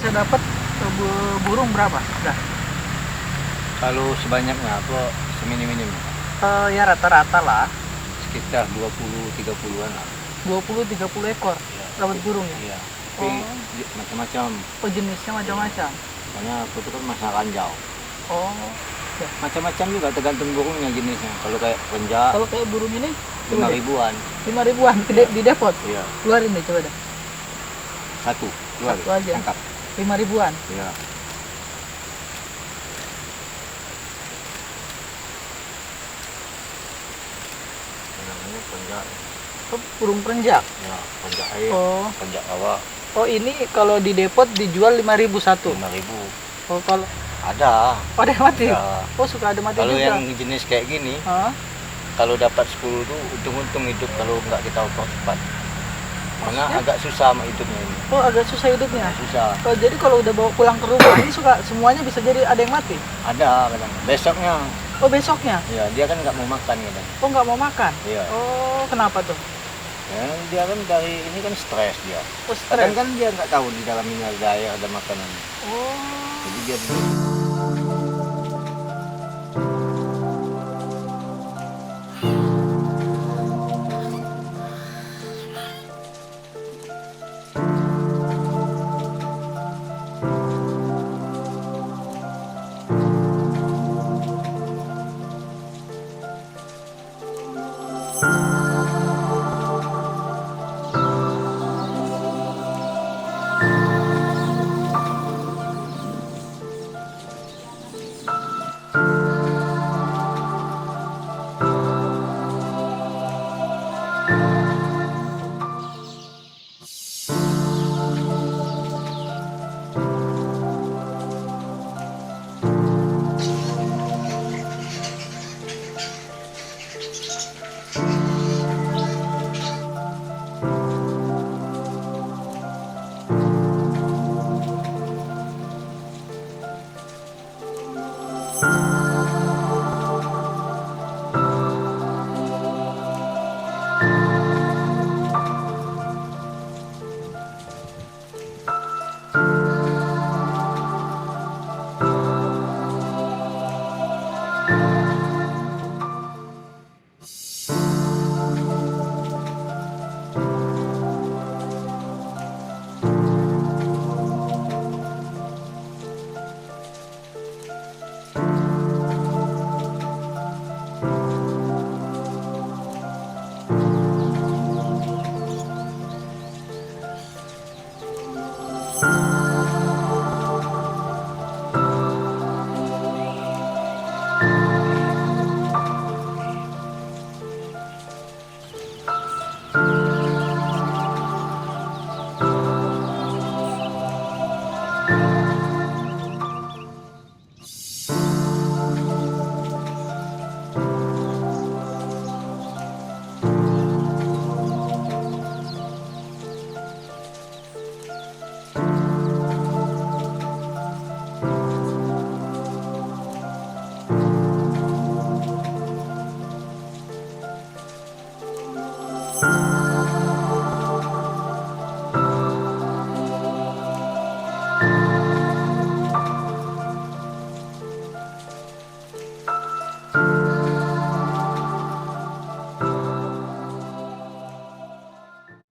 bisa dapat burung berapa? Dah. Kalau sebanyaknya apa seminim-minim Ya rata-rata lah sekitar 20-30-an lah. 20-30 ekor Iya. dapat burung ya. Iya. Tapi macam-macam. Oh jenisnya macam-macam. Karena aku tuh kan masalah ranjau. Oh. Ya. Macam-macam juga tergantung burungnya jenisnya. Kalau kayak renjak Kalau kayak burung ini 5 ribuan. 5 ribuan di depot. Iya. Keluarin deh coba deh. Satu. Keluar. Satu aja. Tangkap. 5 ribuan. Iya. Namanya renjak. Oh, burung perenjak. Ya, renjak air. Oh. Renjak awak. Oh ini kalau di depot dijual 5.000 satu. 5.000. Oh kalau Ada. ada yang mati. Ya. Oh suka ada mati Kalau juga. yang jenis kayak gini, Hah? kalau dapat 10 tuh untung-untung hidup kalau nggak kita oper cepat. Karena Maksudnya? agak susah sama hidupnya ini. Oh agak susah hidupnya. Susah. Oh, jadi kalau udah bawa pulang ke rumah ini suka semuanya bisa jadi ada yang mati. Ada kadang. Besoknya, Oh besoknya. ya dia kan nggak mau makan kadang. Oh nggak mau makan. Iya. Oh kenapa tuh? Ya, dia kan dari ini kan stres dia. Oh Kadang stres. kan dia nggak tahu di dalam ini ada air, ada makanan. Oh. Jadi dia